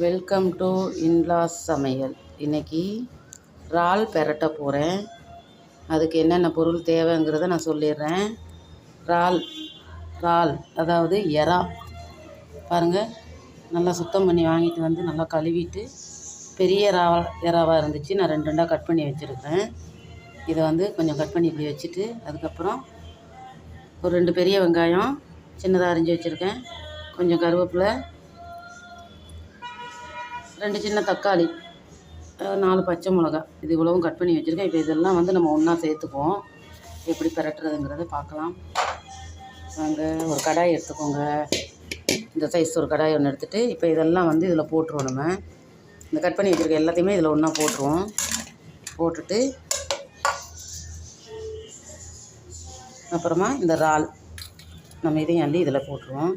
Welcome to in-laws சமையல். இன்றைக்கி இறால் பெரட்ட போகிறேன். அதுக்கு என்னென்ன பொருள் தேவைங்கிறத நான் சொல்லிடுறேன். இறால் அதாவது எறா பாருங்கள், நல்லா சுத்தம் பண்ணி வாங்கிட்டு வந்து நல்லா கழுவிட்டு பெரிய எறாவாக இருந்துச்சு. நான் 2 2 கட் பண்ணி வச்சுருக்கிறேன். இதை வந்து கொஞ்சம் கட் பண்ணி இப்படி வச்சுட்டு, அதுக்கப்புறம் ஒரு 2 பெரிய வெங்காயம் சின்னதாக அரிஞ்சு வச்சுருக்கேன். கொஞ்சம் கருவேப்பிலை, 2 சின்ன தக்காளி, 4 பச்சை மிளகா, இது இவ்வளவும் கட் பண்ணி வச்சுருக்கேன். இப்போ இதெல்லாம் வந்து நம்ம ஒன்றா சேர்த்துக்குவோம். எப்படி பெரட்டுறதுங்கிறத பார்க்கலாம் வாங்க. ஒரு கடாய் எடுத்துக்கோங்க. இந்த சைஸ் ஒரு கடாய் ஒன்று எடுத்துகிட்டு, இப்போ இதெல்லாம் வந்து இதில் போட்டுருவோம். நம்ம இந்த கட் பண்ணி வச்சுருக்க எல்லாத்தையுமே இதில் ஒன்றா போட்டுருவோம். போட்டுட்டு அப்புறமா இந்த இறால் நம்ம இதையும் அள்ளி இதில் போட்டுருவோம்.